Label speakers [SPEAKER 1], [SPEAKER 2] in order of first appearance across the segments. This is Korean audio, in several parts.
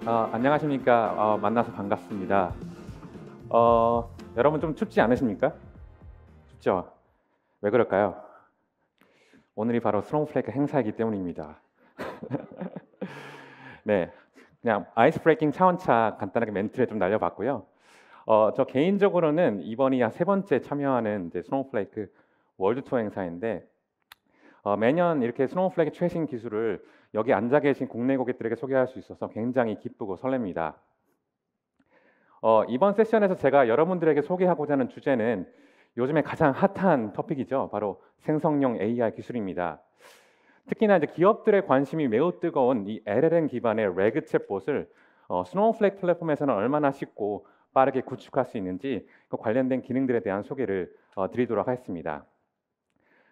[SPEAKER 1] 안녕하십니까. 만나서 반갑습니다. 여러분 좀 춥지 않으십니까? 춥죠? 왜 그럴까요? 오늘이 바로 스노우플레이크 행사이기 때문입니다. 네, 그냥 아이스 브레이킹 차원차 간단하게 멘트를 좀 날려봤고요. 저 개인적으로는 이번이 한 세 번째 참여하는 이제 스노우플레이크 월드 투어 행사인데 매년 이렇게 스노우플레이크 최신 기술을 여기 앉아 계신 국내 고객들에게 소개할 수 있어서 굉장히 기쁘고 설렙니다. 이번 세션에서 제가 여러분들에게 소개하고자 하는 주제는 요즘에 가장 핫한 토픽이죠. 바로 생성형 AI 기술입니다. 특히나 이제 기업들의 관심이 매우 뜨거운 이 LLM 기반의 레그 챗봇을 스노우플레이크 플랫폼에서는 얼마나 쉽고 빠르게 구축할 수 있는지 그 관련된 기능들에 대한 소개를 드리도록 하겠습니다.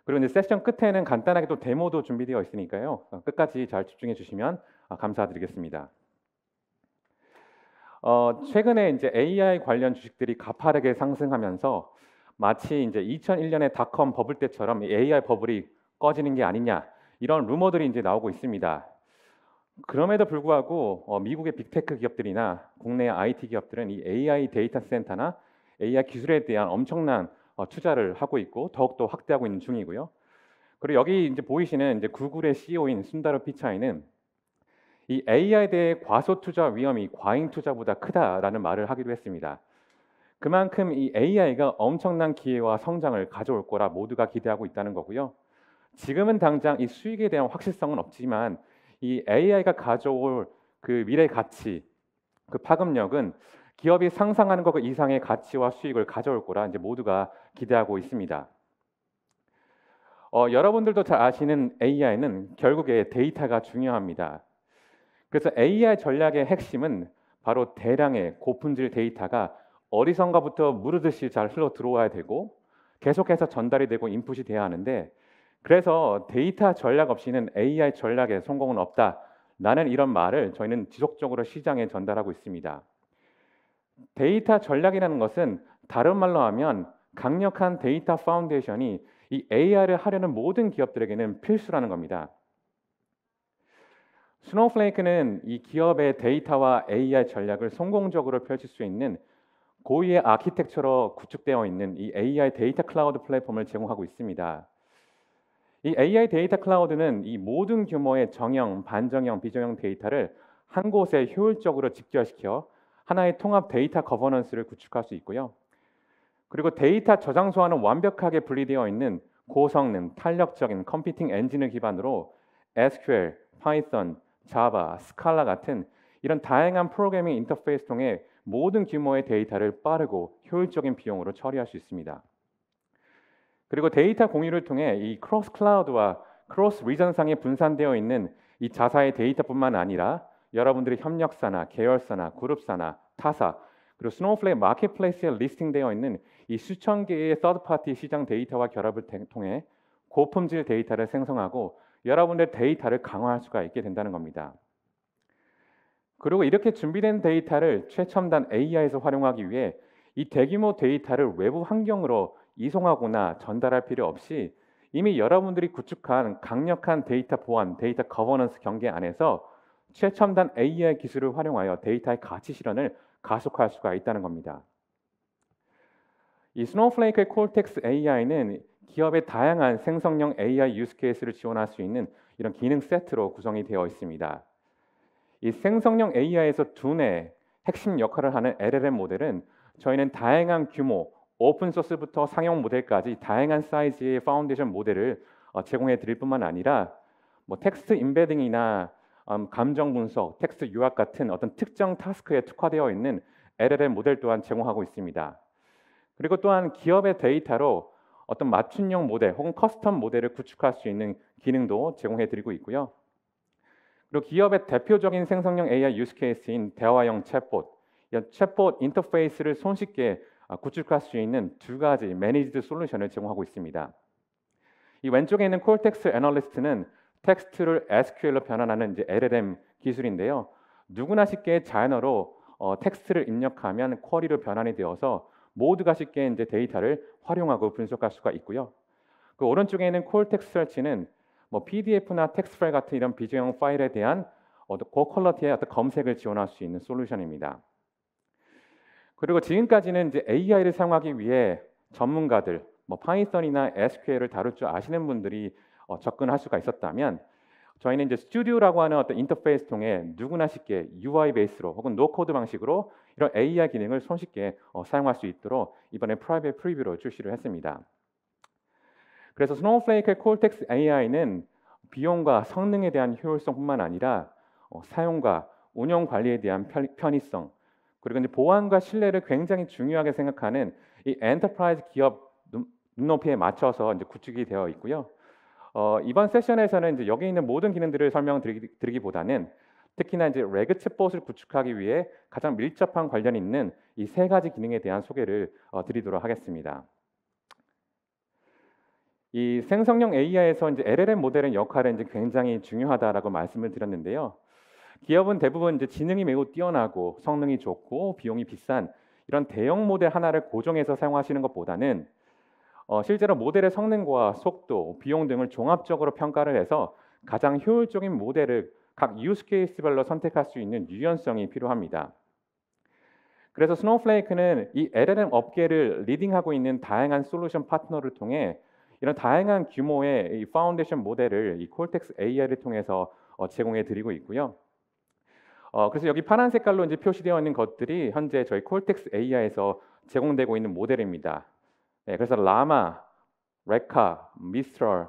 [SPEAKER 1] 그리고 이제 세션 끝에는 간단하게 또 데모도 준비되어 있으니까요. 끝까지 잘 집중해 주시면 감사드리겠습니다. 최근에 이제 AI 관련 주식들이 가파르게 상승하면서 마치 이제 2001년에 닷컴 버블 때처럼 AI 버블이 꺼지는 게 아니냐 이런 루머들이 이제 나오고 있습니다. 그럼에도 불구하고 미국의 빅테크 기업들이나 국내 IT 기업들은 이 AI 데이터 센터나 AI 기술에 대한 엄청난 투자를 하고 있고 더욱더 확대하고 있는 중이고요. 그리고 여기 이제 보이시는 이제 구글의 CEO인 순다르 피차이는 이 AI에 대해 과소 투자 위험이 과잉 투자보다 크다라는 말을 하기도 했습니다. 그만큼 이 AI가 엄청난 기회와 성장을 가져올 거라 모두가 기대하고 있다는 거고요. 지금은 당장 이 수익에 대한 확실성은 없지만 이 AI가 가져올 그 미래 가치, 그 파급력은 기업이 상상하는 것 이상의 가치와 수익을 가져올 거라 이제 모두가 기대하고 있습니다. 여러분들도 잘 아시는 AI는 결국에 데이터가 중요합니다. 그래서 AI 전략의 핵심은 바로 대량의 고품질 데이터가 어디선가부터 무르듯이 잘 흘러 들어와야 되고 계속해서 전달이 되고 인풋이 돼야 하는데 그래서 데이터 전략 없이는 AI 전략의 성공은 없다라는 이런 말을 저희는 지속적으로 시장에 전달하고 있습니다. 데이터 전략이라는 것은 다른 말로 하면 강력한 데이터 파운데이션이 이 AI를 하려는 모든 기업들에게는 필수라는 겁니다. 스노우플레이크는 이 기업의 데이터와 AI 전략을 성공적으로 펼칠 수 있는 고유의 아키텍처로 구축되어 있는 이 AI 데이터 클라우드 플랫폼을 제공하고 있습니다. 이 AI 데이터 클라우드는 이 모든 규모의 정형, 반정형, 비정형 데이터를 한 곳에 효율적으로 집결시켜 하나의 통합 데이터 거버넌스를 구축할 수 있고요. 그리고 데이터 저장소와는 완벽하게 분리되어 있는 고성능, 탄력적인 컴퓨팅 엔진을 기반으로 SQL, Python, Java, 스칼라 같은 이런 다양한 프로그래밍 인터페이스 통해 모든 규모의 데이터를 빠르고 효율적인 비용으로 처리할 수 있습니다. 그리고 데이터 공유를 통해 이 크로스 클라우드와 크로스 리전상에 분산되어 있는 이 자사의 데이터뿐만 아니라 여러분들의 협력사나 계열사나 그룹사나 타사 그리고 스노우플레이크 마켓플레이스에 리스팅되어 있는 이 수천 개의 서드파티 시장 데이터와 결합을 통해 고품질 데이터를 생성하고 여러분의 데이터를 강화할 수가 있게 된다는 겁니다. 그리고 이렇게 준비된 데이터를 최첨단 AI에서 활용하기 위해 이 대규모 데이터를 외부 환경으로 이송하거나 전달할 필요 없이 이미 여러분들이 구축한 강력한 데이터 보안, 데이터 거버넌스 경계 안에서 최첨단 AI 기술을 활용하여 데이터의 가치 실현을 가속화할 수가 있다는 겁니다. 이 스노우플레이크의 콜텍스 AI는 기업의 다양한 생성형 AI 유스 케이스를 지원할 수 있는 이런 기능 세트로 구성이 되어 있습니다. 이 생성형 AI에서 두뇌 핵심 역할을 하는 LLM 모델은 저희는 다양한 규모, 오픈 소스부터 상용 모델까지 다양한 사이즈의 파운데이션 모델을 제공해 드릴 뿐만 아니라 뭐 텍스트 임베딩이나 감정 분석, 텍스트 유학 같은 어떤 특정 타스크에 특화되어 있는 LLM 모델 또한 제공하고 있습니다. 그리고 또한 기업의 데이터로 어떤 맞춤형 모델 혹은 커스텀 모델을 구축할 수 있는 기능도 제공해 드리고 있고요. 그리고 기업의 대표적인 생성형 AI 유스 케이스인 대화형 챗봇, 이 챗봇 인터페이스를 손쉽게 구축할 수 있는 두 가지 매니지드 솔루션을 제공하고 있습니다. 이 왼쪽에 있는 콜텍스 애널리스트는 텍스트를 SQL로 변환하는 이제 LLM 기술인데요. 누구나 쉽게 자연어로 텍스트를 입력하면 쿼리로 변환이 되어서 모두가 쉽게 이제 데이터를 활용하고 분석할 수가 있고요. 그 오른쪽에 있는 콜텍스 서치는 뭐 PDF나 텍스트 파일 같은 이런 비정형 파일에 대한 고퀄러티의 어떤 검색을 지원할 수 있는 솔루션입니다. 그리고 지금까지는 이제 AI를 사용하기 위해 전문가들, 뭐 파이썬이나 SQL을 다룰 줄 아시는 분들이 접근할 수가 있었다면, 저희는 이제 스튜디오라고 하는 어떤 인터페이스 통해 누구나 쉽게 UI 베이스로 혹은 노코드 방식으로 이런 AI 기능을 손쉽게 사용할 수 있도록 이번에 프라이빗 프리뷰로 출시를 했습니다. 그래서 스노우플레이크의 콜텍스 AI는 비용과 성능에 대한 효율성뿐만 아니라 사용과 운영 관리에 대한 편의성, 그리고 이제 보안과 신뢰를 굉장히 중요하게 생각하는 이 엔터프라이즈 기업 눈높이에 맞춰서 이제 구축이 되어 있고요. 이번 세션에서는 이제 여기 있는 모든 기능들을 설명드리기보다는 특히나 이제 레그 챗봇을 구축하기 위해 가장 밀접한 관련이 있는 이 세 가지 기능에 대한 소개를 드리도록 하겠습니다. 이 생성형 AI에서 이제 LLM 모델의 역할은 이제 굉장히 중요하다라고 말씀을 드렸는데요. 기업은 대부분 이제 지능이 매우 뛰어나고 성능이 좋고 비용이 비싼 이런 대형 모델 하나를 고정해서 사용하시는 것보다는 실제로 모델의 성능과 속도, 비용 등을 종합적으로 평가를 해서 가장 효율적인 모델을 각 유스 케이스별로 선택할 수 있는 유연성이 필요합니다. 그래서 스노우플레이크는 이 LLM 업계를 리딩하고 있는 다양한 솔루션 파트너를 통해 이런 다양한 규모의 이 파운데이션 모델을 이 콜텍스 AI를 통해서 제공해 드리고 있고요. 그래서 여기 파란 색깔로 이제 표시되어 있는 것들이 현재 저희 콜텍스 AI에서 제공되고 있는 모델입니다. 네, 그래서 라마, 레카, 미스트럴,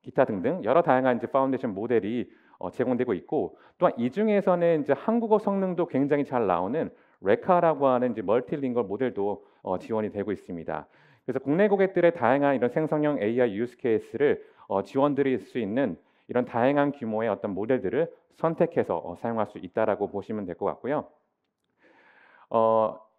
[SPEAKER 1] 기타 등등 여러 다양한 이제 파운데이션 모델이 제공되고 있고, 또한 이 중에서는 이제 한국어 성능도 굉장히 잘 나오는 레카라고 하는 이제 멀티링걸 모델도 지원이 되고 있습니다. 그래서 국내 고객들의 다양한 이런 생성형 AI 유스 케이스를 지원드릴 수 있는 이런 다양한 규모의 어떤 모델들을 선택해서 사용할 수 있다라고 보시면 될 것 같고요.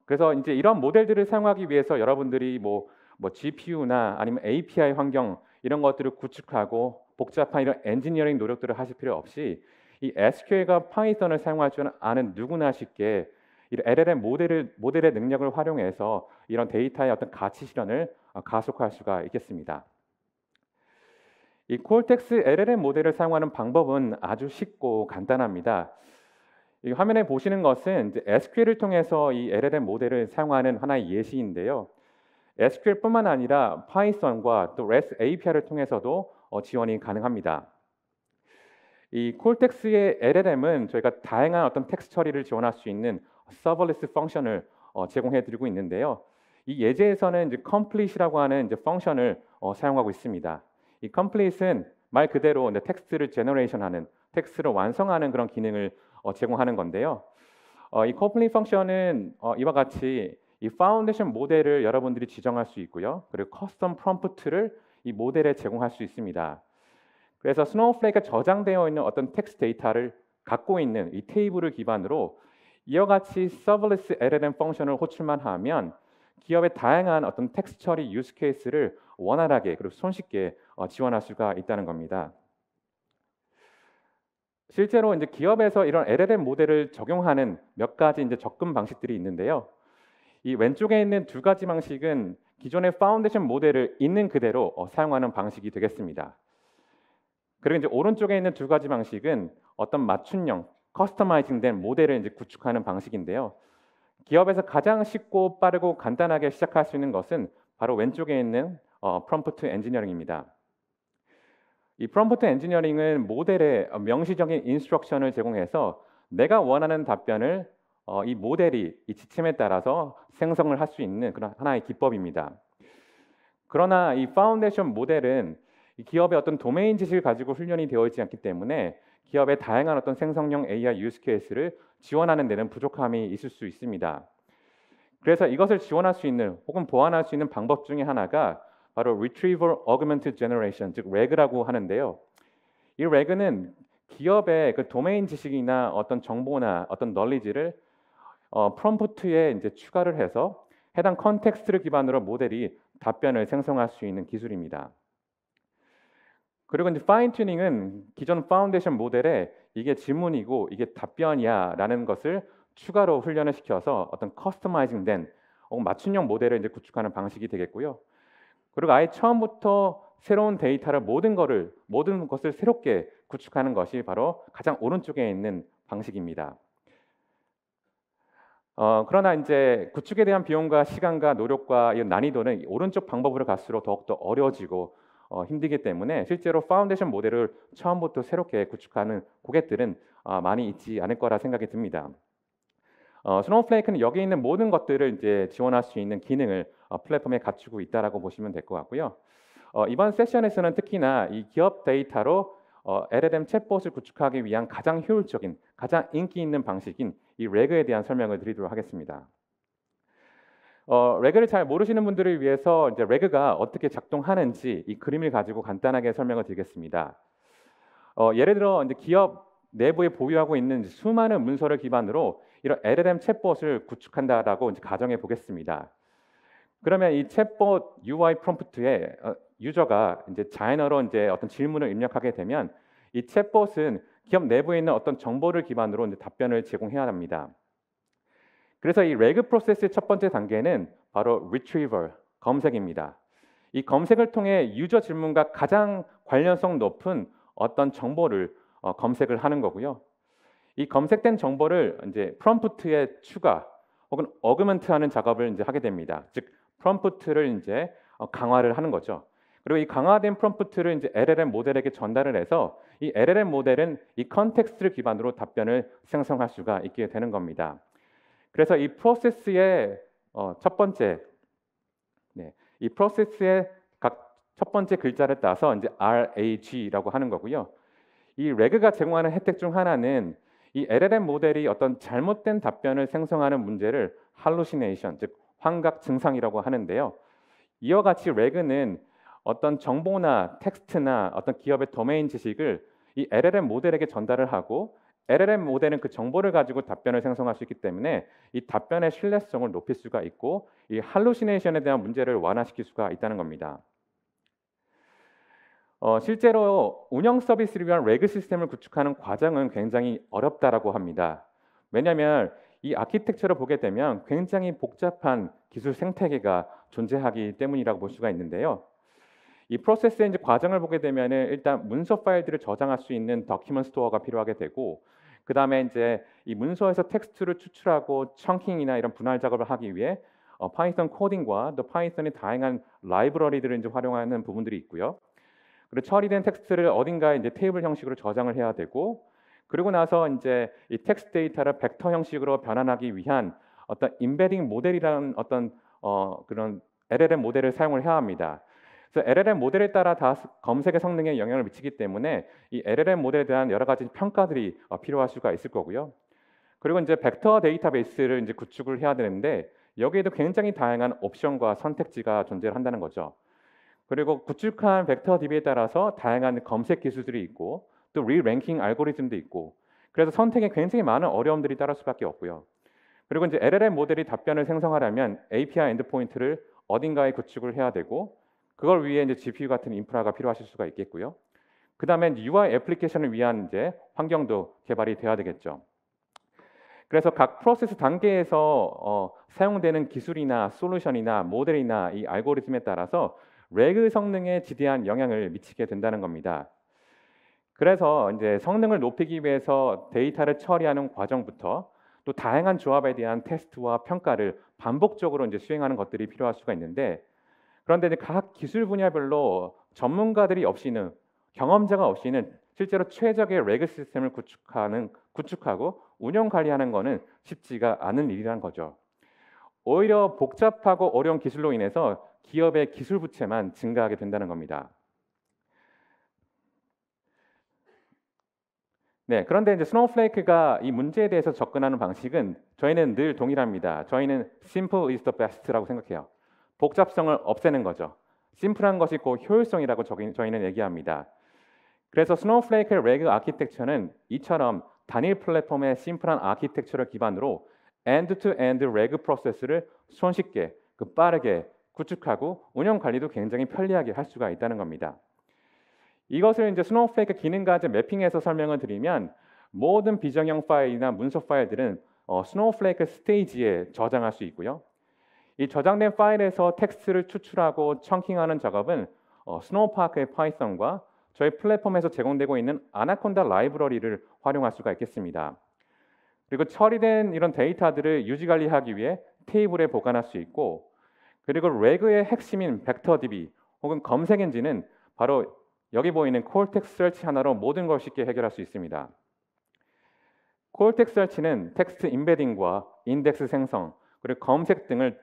[SPEAKER 1] 그래서 이제 이런 모델들을 사용하기 위해서 여러분들이 뭐 GPU나 아니면 API 환경 이런 것들을 구축하고 복잡한 이런 엔지니어링 노력들을 하실 필요 없이 이 SQL과 파이썬을 사용할 줄 아는 누구나 쉽게 이 LLM 모델의 능력을 활용해서 이런 데이터의 어떤 가치 실현을 가속화할 수가 있겠습니다. 이 콜텍스 LLM 모델을 사용하는 방법은 아주 쉽고 간단합니다. 이 화면에 보시는 것은 이제 SQL을 통해서 이 LLM 모델을 사용하는 하나의 예시인데요. SQL뿐만 아니라 파이썬과 또 REST API를 통해서도 지원이 가능합니다. 이 콜텍스의 LLM은 저희가 다양한 어떤 텍스트 처리를 지원할 수 있는 서버리스 펑션을 제공해드리고 있는데요. 이 예제에서는 이제 complete이라고 하는 이제 펑션을 사용하고 있습니다. 이 complete은 말 그대로 이제 텍스트를 제너레이션하는, 텍스트를 완성하는 그런 기능을 제공하는 건데요. 이 complete 펑션은 이와 같이 이 파운데이션 모델을 여러분들이 지정할 수 있고요. 그리고 커스텀 프롬프트를 이 모델에 제공할 수 있습니다. 그래서 스노우플레이크가 저장되어 있는 어떤 텍스트 데이터를 갖고 있는 이 테이블을 기반으로 이와 같이 서버리스 LLM 펑션을 호출만 하면 기업의 다양한 어떤 텍스트 처리 유스 케이스를 원활하게 그리고 손쉽게 지원할 수가 있다는 겁니다. 실제로 이제 기업에서 이런 LLM 모델을 적용하는 몇 가지 이제 접근 방식들이 있는데요. 이 왼쪽에 있는 두 가지 방식은 기존의 파운데이션 모델을 있는 그대로 사용하는 방식이 되겠습니다. 그리고 이제 오른쪽에 있는 두 가지 방식은 어떤 맞춤형, 커스터마이징된 모델을 이제 구축하는 방식인데요. 기업에서 가장 쉽고 빠르고 간단하게 시작할 수 있는 것은 바로 왼쪽에 있는 프롬프트 엔지니어링입니다. 이 프롬프트 엔지니어링은 모델에 명시적인 인스트럭션을 제공해서 내가 원하는 답변을 이 모델이 이 지침에 따라서 생성을 할 수 있는 그런 하나의 기법입니다. 그러나 이 파운데이션 모델은 이 기업의 어떤 도메인 지식을 가지고 훈련이 되어 있지 않기 때문에 기업의 다양한 어떤 생성형 AI 유스 케이스를 지원하는 데는 부족함이 있을 수 있습니다. 그래서 이것을 지원할 수 있는 혹은 보완할 수 있는 방법 중에 하나가 바로 Retrieval Augmented Generation, 즉 RAG라고 하는데요. 이 RAG는 기업의 그 도메인 지식이나 어떤 정보나 어떤 널리지를 프롬프트에 이제 추가를 해서 해당 컨텍스트를 기반으로 모델이 답변을 생성할 수 있는 기술입니다. 그리고 이제 파인 튜닝은 기존 파운데이션 모델에 이게 질문이고 이게 답변이야라는 것을 추가로 훈련을 시켜서 어떤 커스터마이징된 맞춤형 모델을 이제 구축하는 방식이 되겠고요. 그리고 아예 처음부터 새로운 데이터를 모든 것을 새롭게 구축하는 것이 바로 가장 오른쪽에 있는 방식입니다. 그러나 이제 구축에 대한 비용과 시간과 노력과 이 난이도는 오른쪽 방법으로 갈수록 더욱더 어려워지고 힘들기 때문에 실제로 파운데이션 모델을 처음부터 새롭게 구축하는 고객들은 많이 있지 않을 거라 생각이 듭니다. 스노우플레이크는 여기 있는 모든 것들을 이제 지원할 수 있는 기능을 플랫폼에 갖추고 있다라고 보시면 될 것 같고요. 이번 세션에서는 특히나 이 기업 데이터로 LLM 챗봇을 구축하기 위한 가장 효율적인, 가장 인기 있는 방식인 이 레그에 대한 설명을 드리도록 하겠습니다. 레그를 잘 모르시는 분들을 위해서 이제 레그가 어떻게 작동하는지 이 그림을 가지고 간단하게 설명을 드리겠습니다. 예를 들어 이제 기업 내부에 보유하고 있는 수많은 문서를 기반으로 이런 LLM 챗봇을 구축한다라고 이제 가정해 보겠습니다. 그러면 이 챗봇 UI 프롬프트에 유저가 이제 자연어로 이제 어떤 질문을 입력하게 되면 이 챗봇은 기업 내부에 있는 어떤 정보를 기반으로 이제 답변을 제공해야 합니다. 그래서 이 레그 프로세스의 첫 번째 단계는 바로 retrieval, 검색입니다. 이 검색을 통해 유저 질문과 가장 관련성 높은 어떤 정보를 검색을 하는 거고요. 이 검색된 정보를 이제 프롬프트에 추가 혹은 어그먼트하는 작업을 이제 하게 됩니다. 즉 프롬프트를 이제 강화를 하는 거죠. 그리고 이 강화된 프롬프트를 이제 LLM 모델에게 전달을 해서 이 LLM 모델은 이 컨텍스트를 기반으로 답변을 생성할 수가 있게 되는 겁니다. 그래서 이 프로세스의 첫 번째, 이 프로세스의 각 첫 번째 글자를 따서 이제 RAG라고 하는 거고요. 이 레그가 제공하는 혜택 중 하나는 이 LLM 모델이 어떤 잘못된 답변을 생성하는 문제를 hallucination, 즉 환각 증상이라고 하는데요. 이와 같이 레그는 어떤 정보나 텍스트나 어떤 기업의 도메인 지식을 이 LLM 모델에게 전달을 하고 LLM 모델은 그 정보를 가지고 답변을 생성할 수 있기 때문에 이 답변의 신뢰성을 높일 수가 있고 이 할루시네이션에 대한 문제를 완화시킬 수가 있다는 겁니다. 실제로 운영 서비스를 위한 레그 시스템을 구축하는 과정은 굉장히 어렵다라고 합니다. 왜냐하면 이 아키텍처를 보게 되면 굉장히 복잡한 기술 생태계가 존재하기 때문이라고 볼 수가 있는데요. 이 프로세스의 이제 과정을 보게 되면 일단 문서 파일들을 저장할 수 있는 더큐먼트 스토어가 필요하게 되고, 그 다음에 이제 이 문서에서 텍스트를 추출하고 청킹이나 이런 분할 작업을 하기 위해 파이썬 코딩과 또 파이썬의 다양한 라이브러리들을 이제 활용하는 부분들이 있고요. 그리고 처리된 텍스트를 어딘가에 이제 테이블 형식으로 저장을 해야 되고, 그리고 나서 이제 이 텍스트 데이터를 벡터 형식으로 변환하기 위한 어떤 임베딩 모델이라는 어떤 그런 LLM 모델을 사용을 해야 합니다. 그래서 LLM 모델에 따라 다 검색의 성능에 영향을 미치기 때문에 이 LLM 모델에 대한 여러 가지 평가들이 필요할 수가 있을 거고요. 그리고 이제 벡터 데이터베이스를 이제 구축을 해야 되는데 여기에도 굉장히 다양한 옵션과 선택지가 존재를 한다는 거죠. 그리고 구축한 벡터 DB에 따라서 다양한 검색 기술들이 있고 또 리랭킹 알고리즘도 있고, 그래서 선택에 굉장히 많은 어려움들이 따를 수밖에 없고요. 그리고 이제 LLM 모델이 답변을 생성하려면 API 엔드포인트를 어딘가에 구축을 해야 되고, 그걸 위해 이제 GPU 같은 인프라가 필요하실 수가 있겠고요. 그 다음에 UI 애플리케이션을 위한 이제 환경도 개발이 돼야 되겠죠. 그래서 각 프로세스 단계에서 사용되는 기술이나 솔루션이나 모델이나 이 알고리즘에 따라서 레그 성능에 지대한 영향을 미치게 된다는 겁니다. 그래서 이제 성능을 높이기 위해서 데이터를 처리하는 과정부터 또 다양한 조합에 대한 테스트와 평가를 반복적으로 이제 수행하는 것들이 필요할 수가 있는데, 그런데 이제 각 기술 분야별로 전문가들이 없이는, 경험자가 없이는 실제로 최적의 레그 시스템을 구축하고 운영 관리하는 것은 쉽지가 않은 일이라는 거죠. 오히려 복잡하고 어려운 기술로 인해서 기업의 기술 부채만 증가하게 된다는 겁니다. 네, 그런데 이제 스노우플레이크가 이 문제에 대해서 접근하는 방식은 저희는 늘 동일합니다. 저희는 simple is the best라고 생각해요. 복잡성을 없애는 거죠. 심플한 것이 곧 효율성이라고 저희는 얘기합니다. 그래서 스노우플레이크의 레그 아키텍처는 이처럼 단일 플랫폼의 심플한 아키텍처를 기반으로 엔드-투-엔드 레그 프로세스를 손쉽게, 빠르게 구축하고 운영 관리도 굉장히 편리하게 할 수가 있다는 겁니다. 이것을 이제 스노우플레이크 기능과 이제 매핑해서 설명을 드리면, 모든 비정형 파일이나 문서 파일들은 스노우플레이크 스테이지에 저장할 수 있고요. 이 저장된 파일에서 텍스트를 추출하고 청킹하는 작업은 스노우파크의 파이썬과 저희 플랫폼에서 제공되고 있는 아나콘다 라이브러리를 활용할 수가 있겠습니다. 그리고 처리된 이런 데이터들을 유지 관리하기 위해 테이블에 보관할 수 있고, 그리고 레그의 핵심인 벡터DB 혹은 검색 엔진은 바로 여기 보이는 콜텍스 서치 하나로 모든 걸 쉽게 해결할 수 있습니다. 콜텍스 서치는 텍스트 임베딩과 인덱스 생성, 그리고 검색 등을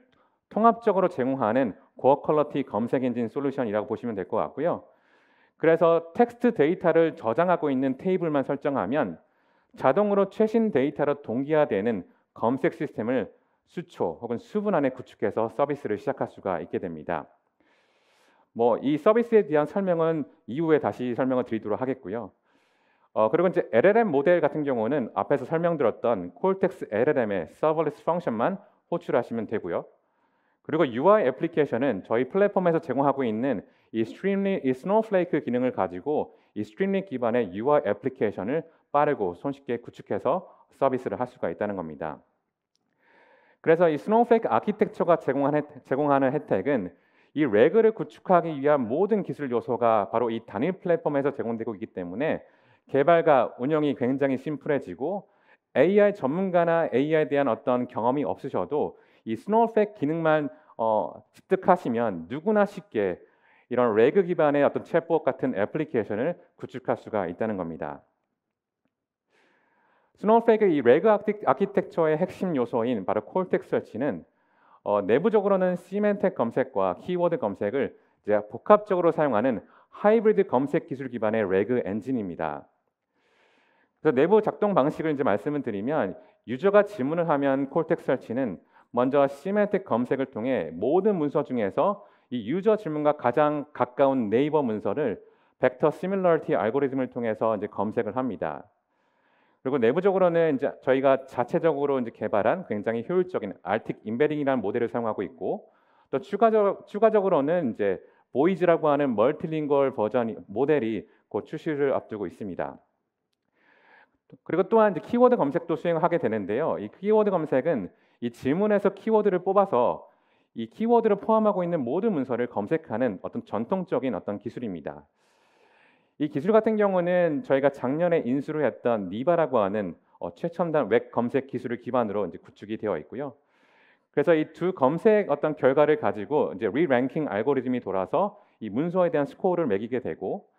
[SPEAKER 1] 통합적으로 제공하는 고어 퀄리티 검색 엔진 솔루션이라고 보시면 될 것 같고요. 그래서 텍스트 데이터를 저장하고 있는 테이블만 설정하면 자동으로 최신 데이터로 동기화되는 검색 시스템을 수초 혹은 수분 안에 구축해서 서비스를 시작할 수가 있게 됩니다. 이 서비스에 대한 설명은 이후에 다시 설명을 드리도록 하겠고요. 그리고 이제 LLM 모델 같은 경우는 앞에서 설명드렸던 콜텍스 LLM의 서버리스 펑션만 호출하시면 되고요. 그리고 UI 애플리케이션은 저희 플랫폼에서 제공하고 있는 이 스노우플레이크 기능을 가지고 이 스트림릿 기반의 UI 애플리케이션을 빠르고 손쉽게 구축해서 서비스를 할 수가 있다는 겁니다. 그래서 이 스노우플레이크 아키텍처가 제공하는 혜택은 이 레그를 구축하기 위한 모든 기술 요소가 바로 이 단일 플랫폼에서 제공되고 있기 때문에 개발과 운영이 굉장히 심플해지고, AI 전문가나 AI에 대한 어떤 경험이 없으셔도 이 스노우플레이크 기능만 습득하시면 누구나 쉽게 이런 레그 기반의 어떤 챗봇 같은 애플리케이션을 구축할 수가 있다는 겁니다. 스노우플레이크 이 레그 아키텍처의 핵심 요소인 바로 콜텍스 서치는 내부적으로는 시멘텍 검색과 키워드 검색을 이제 복합적으로 사용하는 하이브리드 검색 기술 기반의 레그 엔진입니다. 그래서 내부 작동 방식을 이제 말씀을 드리면, 유저가 질문을 하면 콜텍스 서치는 먼저 시멘텍 검색을 통해 모든 문서 중에서 이 유저 질문과 가장 가까운 네이버 문서를 벡터 시밀러리티 알고리즘을 통해서 이제 검색을 합니다. 그리고 내부적으로는 이제 저희가 자체적으로 이제 개발한 굉장히 효율적인 알틱 임베딩이라는 모델을 사용하고 있고, 또 추가적으로는 이제 보이즈라고 하는 멀티링구얼 버전 모델이 곧 출시를 앞두고 있습니다. 그리고 또한 이제 키워드 검색도 수행하게 되는데요. 이 키워드 검색은 이 질문에서 키워드를 뽑아서 이 키워드를 포함하고 있는 모든 문서를 검색하는 어떤 전통적인 어떤 기술입니다. 이 기술 같은 경우는 저희가 작년에 인수를 했던 니바라고 하는 최첨단 웹 검색 기술을 기반으로 이제 구축이 되어 있고요. 그래서 이 두 검색 어떤 결과를 가지고 이제 리랭킹 알고리즘이 돌아서 이 문서에 대한 스코어를 매기게 되고,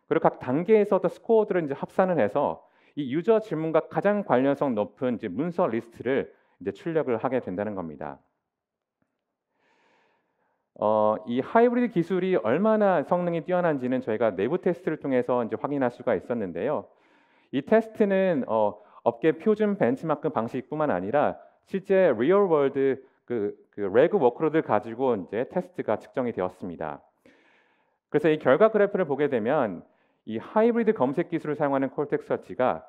[SPEAKER 1] 그리고 각 단계에서 어떤 스코어들을 이제 합산을 해서 이 유저 질문과 가장 관련성 높은 이제 문서 리스트를 이제 출력을 하게 된다는 겁니다. 이 하이브리드 기술이 얼마나 성능이 뛰어난지는 저희가 내부 테스트를 통해서 이제 확인할 수가 있었는데요. 이 테스트는 업계 표준 벤치마크 방식뿐만 아니라 실제 리얼 월드 그 레그 워크로드를 가지고 이제 테스트가 측정이 되었습니다. 그래서 이 결과 그래프를 보게 되면 이 하이브리드 검색 기술을 사용하는 콜텍스 서치가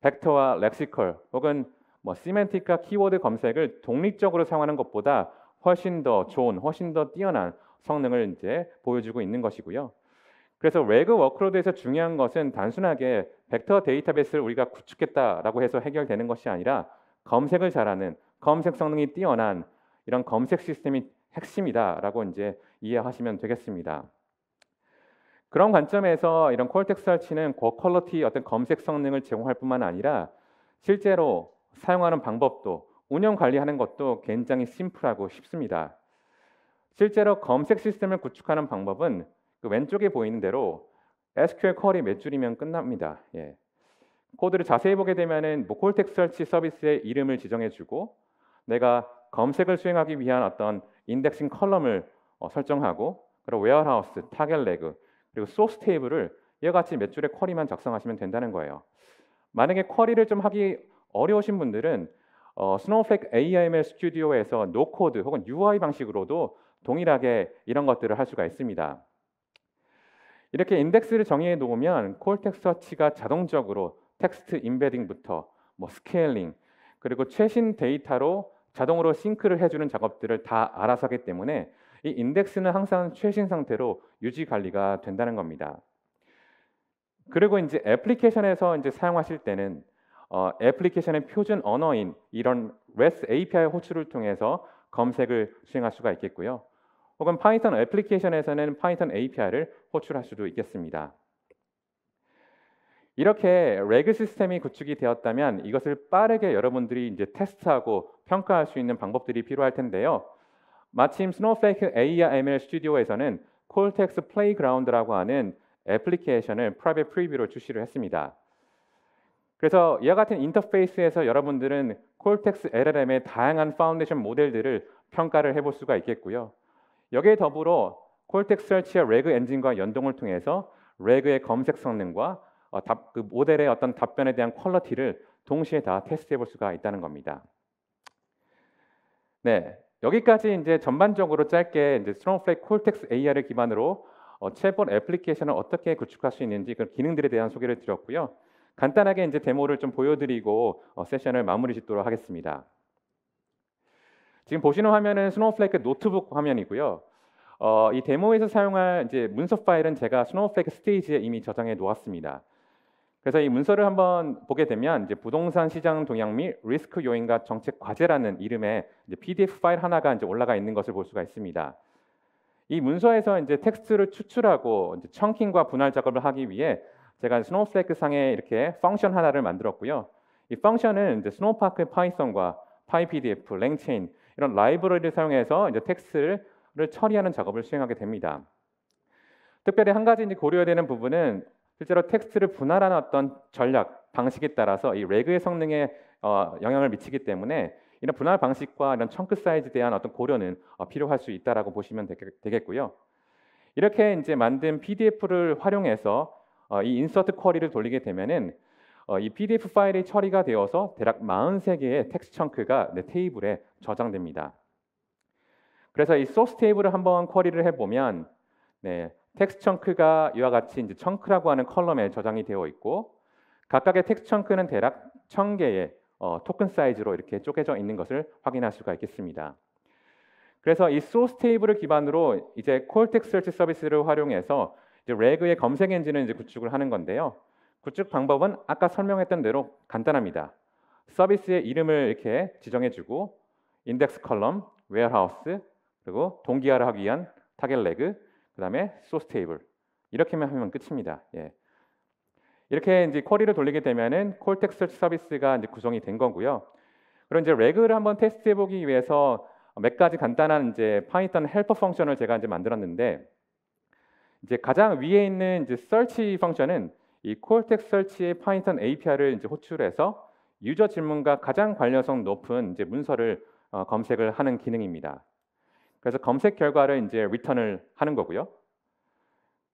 [SPEAKER 1] 벡터와 렉시컬 혹은 시멘틱과 키워드 검색을 독립적으로 사용하는 것보다 훨씬 더 좋은, 훨씬 더 뛰어난 성능을 이제 보여주고 있는 것이고요. 그래서 레그 워크로드에서 중요한 것은 단순하게 벡터 데이터베이스를 우리가 구축했다라고 해서 해결되는 것이 아니라 검색을 잘하는, 검색 성능이 뛰어난 이런 검색 시스템이 핵심이다라고 이제 이해하시면 되겠습니다. 그런 관점에서 이런 콜텍스 서치는 고퀄리티 어떤 검색 성능을 제공할 뿐만 아니라 실제로 사용하는 방법도, 운영 관리하는 것도 굉장히 심플하고 쉽습니다. 실제로 검색 시스템을 구축하는 방법은 그 왼쪽에 보이는 대로 SQL 쿼리 몇 줄이면 끝납니다. 코드를 자세히 보게 되면은 콜텍스 서치 서비스의 이름을 지정해주고, 내가 검색을 수행하기 위한 어떤 인덱싱 컬럼을 설정하고, 그리고 웨어하우스, 타겟 레그, 그리고 소스 테이블을 이와 같이 몇 줄의 쿼리만 작성하시면 된다는 거예요. 만약에 쿼리를 좀 하기 어려우신 분들은 스노우플레이크 AIML 스튜디오에서 노코드 혹은 UI 방식으로도 동일하게 이런 것들을 할 수가 있습니다. 이렇게 인덱스를 정의해 놓으면 콜텍스 서치가 자동적으로 텍스트 임베딩부터 스케일링, 그리고 최신 데이터로 자동으로 싱크를 해주는 작업들을 다 알아서 하기 때문에 이 인덱스는 항상 최신 상태로 유지 관리가 된다는 겁니다. 그리고 이제 애플리케이션에서 이제 사용하실 때는 애플리케이션의 표준 언어인 이런 REST API 호출을 통해서 검색을 수행할 수가 있겠고요. 혹은 파이썬 애플리케이션에서는 파이썬 API를 호출할 수도 있겠습니다. 이렇게 레그 시스템이 구축이 되었다면 이것을 빠르게 여러분들이 이제 테스트하고 평가할 수 있는 방법들이 필요할 텐데요. 마침 스노우플레이크 AI ML 스튜디오에서는 콜텍스 플레이그라운드라고 하는 애플리케이션을 프라이빗 프리뷰로 출시를 했습니다. 그래서 이와 같은 인터페이스에서 여러분들은 콜텍스 LLM의 다양한 파운데이션 모델들을 평가를 해볼 수가 있겠고요. 여기에 더불어 콜텍스 설치의 레그 엔진과 연동을 통해서 레그의 검색 성능과 그 모델의 어떤 답변에 대한 퀄리티를 동시에 다 테스트해 볼 수가 있다는 겁니다. 네, 여기까지 이제 전반적으로 짧게 이제 스노우플레이크 콜텍스 AI를 기반으로 챗봇 애플리케이션을 어떻게 구축할 수 있는지 그 기능들에 대한 소개를 드렸고요. 간단하게 이제 데모를 좀 보여드리고 세션을 마무리 짓도록 하겠습니다. 지금 보시는 화면은 스노우플레이크 노트북 화면이고요. 이 데모에서 사용할 이제 문서 파일은 제가 스노우플레이크 스테이지에 이미 저장해 놓았습니다. 그래서 이 문서를 한번 보게 되면 이제 부동산 시장 동향 및 리스크 요인과 정책 과제라는 이름의 이제 PDF 파일 하나가 이제 올라가 있는 것을 볼 수가 있습니다. 이 문서에서 이제 텍스트를 추출하고 이제 청킹과 분할 작업을 하기 위해 제가 스노우플레이크 상에 이렇게 펑션 하나를 만들었고요. 이 펑션은 이제 스노우파크 파이썬과 파이PDF, 랭체인 이런 라이브러리를 사용해서 이제 텍스트를 처리하는 작업을 수행하게 됩니다. 특별히 한 가지 이제 고려해야 되는 부분은 실제로 텍스트를 분할하는 어떤 전략, 방식에 따라서 이 레그의 성능에 영향을 미치기 때문에 이런 분할 방식과 이런 청크 사이즈에 대한 어떤 고려는 필요할 수 있다라고 보시면 되겠고요. 이렇게 이제 만든 PDF를 활용해서 이 인서트 쿼리를 돌리게 되면은 이 PDF 파일이 처리가 되어서 대략 43개의 텍스트 청크가 내 테이블에 저장됩니다. 그래서 이 소스 테이블을 한번 쿼리를 해보면 네, 텍스트 청크가 이와 같이 이제 청크라고 하는 컬럼에 저장이 되어 있고 각각의 텍스트 청크는 대략 1000개의 토큰 사이즈로 이렇게 쪼개져 있는 것을 확인할 수가 있겠습니다. 그래서 이 소스 테이블을 기반으로 이제 콜텍스 서치 서비스를 활용해서 이제 레그의 검색 엔진을 이제 구축을 하는 건데요. 구축 방법은 아까 설명했던 대로 간단합니다. 서비스의 이름을 이렇게 지정해주고 인덱스 컬럼, 웨어하우스, 그리고 동기화를 하기 위한 타겟 레그, 그다음에 소스 테이블 이렇게만 하면 끝입니다. 예. 이렇게 이제 쿼리를 돌리게 되면은 콜텍스 서치 서비스가 이제 구성이 된 거고요. 그럼 이제 레그를 한번 테스트해 보기 위해서 몇 가지 간단한 이제 파이썬 헬퍼 펑션을 제가 이제 만들었는데 이제 가장 위에 있는 이제 search 펑션은 이 콜텍스 설치의 파이썬 API를 이제 호출해서 유저 질문과 가장 관련성 높은 이제 문서를 검색을 하는 기능입니다. 그래서 검색 결과를 이제 리턴을 하는 거고요.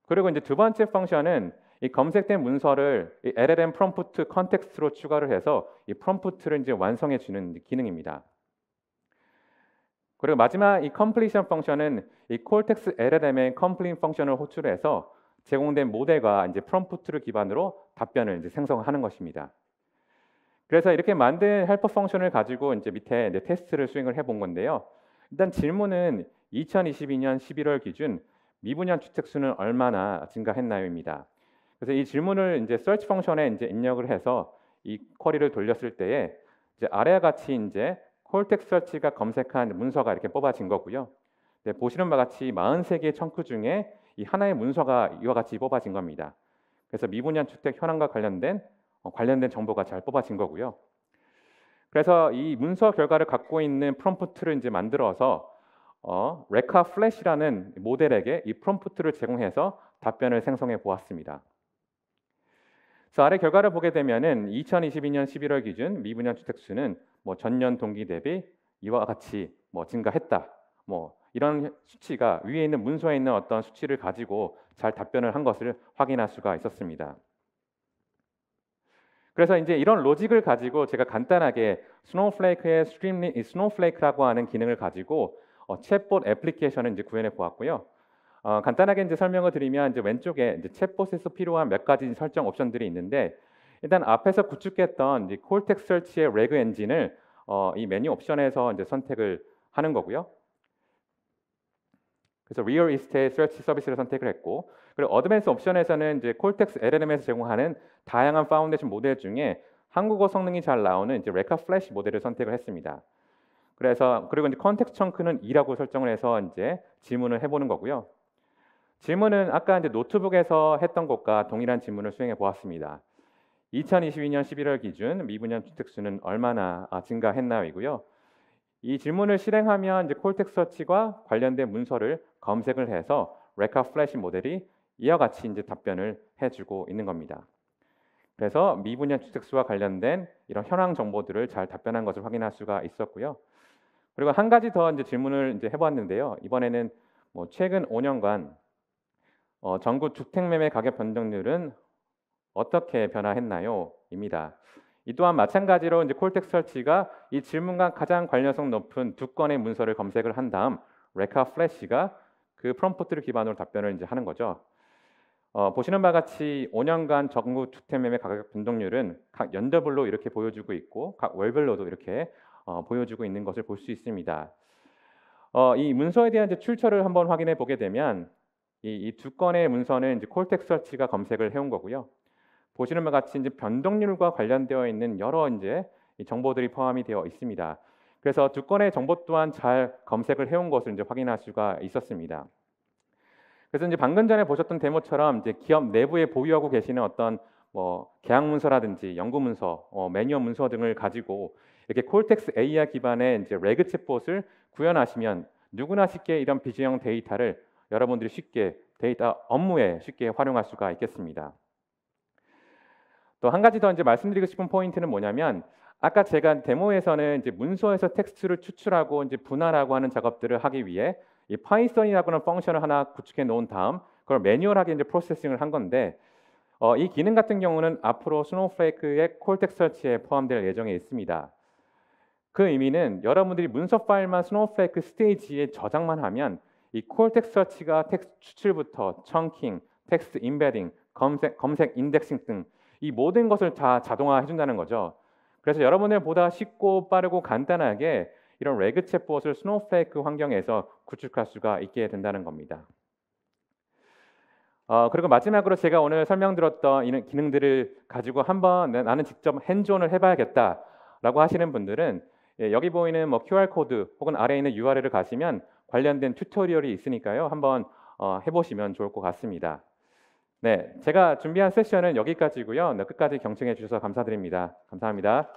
[SPEAKER 1] 그리고 이제 두 번째 펑션은 이 검색된 문서를 이 LLM 프롬프트 컨텍스트로 추가를 해서 이 프롬프트를 이제 완성해 주는 기능입니다. 그리고 마지막 이 completion 펑션은 이 콜텍스 LLM의 complete 펑션을 호출해서 제공된 모델과 이제 프롬프트를 기반으로 답변을 이제 생성하는 것입니다. 그래서 이렇게 만든 헬퍼 펑션을 가지고 이제 밑에 이제 테스트를 수행을 해본 건데요. 일단 질문은 2022년 11월 기준 미분양 주택 수는 얼마나 증가했나요입니다. 그래서 이 질문을 이제 search 펑션에 이제 입력을 해서 이 쿼리를 돌렸을 때에 이제 아래와 같이 이제 콜텍스 서치가 검색한 문서가 이렇게 뽑아진 거고요. 네, 보시는 바와 같이 43개의 청크 중에 이 하나의 문서가 이와 같이 뽑아진 겁니다. 그래서 미분양 주택 현황과 관련된 정보가 잘 뽑아진 거고요. 그래서 이 문서 결과를 갖고 있는 프롬프트를 이제 만들어서 레카 플래시라는 모델에게 이 프롬프트를 제공해서 답변을 생성해 보았습니다. 그래서 아래 결과를 보게 되면은 2022년 11월 기준 미분양 주택 수는 뭐 전년 동기 대비 이와 같이 뭐 증가했다. 뭐 이런 수치가 위에 있는 문서에 있는 어떤 수치를 가지고 잘 답변을 한 것을 확인할 수가 있었습니다. 그래서 이제 이런 로직을 가지고 제가 간단하게 스노우플레이크의 스노우플레이크라고 하는 기능을 가지고 챗봇 애플리케이션을 이제 구현해 보았고요. 간단하게 이제 설명을 드리면 이제 왼쪽에 이제 챗봇에서 필요한 몇 가지 설정 옵션들이 있는데 일단 앞에서 구축했던 이제 콜텍스 설치의 레그 엔진을 이 메뉴 옵션에서 이제 선택을 하는 거고요. 그래서 리얼 이스테이트 서치 서비스를 선택을 했고, 그리고 어드밴스 옵션에서는 이제 콜텍스 LLM에서 제공하는 다양한 파운데이션 모델 중에 한국어 성능이 잘 나오는 이제 레카 플래시 모델을 선택을 했습니다. 그리고 이제 컨텍스트 청크는 2라고 설정을 해서 이제 질문을 해보는 거고요. 질문은 아까 이제 노트북에서 했던 것과 동일한 질문을 수행해 보았습니다. 2022년 11월 기준 미분양 주택수는 얼마나 증가했나요이고요. 이 질문을 실행하면 이제 콜텍스트 서치와 관련된 문서를 검색을 해서 레카 플래시 모델이 이와 같이 이제 답변을 해주고 있는 겁니다. 그래서 미분양 주택수와 관련된 이런 현황 정보들을 잘 답변한 것을 확인할 수가 있었고요. 그리고 한 가지 더 이제 질문을 이제 해봤는데요. 이번에는 뭐 최근 5년간 전국 주택 매매 가격 변동률은 어떻게 변화했나요?입니다. 이 또한 마찬가지로 이제 콜텍스트 설치가 이 질문과 가장 관련성 높은 두 건의 문서를 검색을 한 다음 레카 플래시가 그 프롬프트를 기반으로 답변을 이제 하는 거죠. 보시는 바와 같이 5년간 전국 주택 매매 가격 변동률은 각 연도별로 이렇게 보여주고 있고 각 월별로도 이렇게 보여주고 있는 것을 볼 수 있습니다. 이 문서에 대한 이제 출처를 한번 확인해 보게 되면 이 두 건의 문서는 이제 콜텍스트 설치가 검색을 해온 거고요. 보시는 바와 같이 이제 변동률과 관련되어 있는 여러 이제 정보들이 포함이 되어 있습니다. 그래서 두 건의 정보 또한 잘 검색을 해온 것을 이제 확인할 수가 있었습니다. 그래서 이제 방금 전에 보셨던 데모처럼 이제 기업 내부에 보유하고 계시는 어떤 뭐 계약 문서라든지 연구 문서, 매뉴얼 문서 등을 가지고 이렇게 콜텍스트 AI 기반의 이제 레그 챗봇을 구현하시면 누구나 쉽게 이런 비주형 데이터를 여러분들이 쉽게 데이터 업무에 쉽게 활용할 수가 있겠습니다. 또 한 가지 더 이제 말씀드리고 싶은 포인트는 뭐냐면 아까 제가 데모에서는 이제 문서에서 텍스트를 추출하고 이제 분할하고 하는 작업들을 하기 위해 이 파이썬이라고 하는 펑션을 하나 구축해 놓은 다음 그걸 매뉴얼하게 이제 프로세싱을 한 건데 이 기능 같은 경우는 앞으로 스노우플레이크의 콜텍스트 설치에 포함될 예정에 있습니다. 그 의미는 여러분들이 문서 파일만 스노우플레이크 스테이지에 저장만 하면 이 콜텍스트 설치가 텍스트 추출부터 청킹, 텍스트 임베딩, 검색 인덱싱 등 이 모든 것을 다 자동화해 준다는 거죠. 그래서 여러분들보다 쉽고 빠르고 간단하게 이런 레그 챗봇을 스노우플레이크 환경에서 구축할 수가 있게 된다는 겁니다. 그리고 마지막으로 제가 오늘 설명드렸던 이런 기능들을 가지고 한번 나는 직접 핸즈온을 해봐야겠다라고 하시는 분들은 여기 보이는 뭐 QR 코드 혹은 아래에 있는 URL을 가시면 관련된 튜토리얼이 있으니까요. 한번 해보시면 좋을 것 같습니다. 네, 제가 준비한 세션은 여기까지고요. 끝까지 경청해 주셔서 감사드립니다. 감사합니다.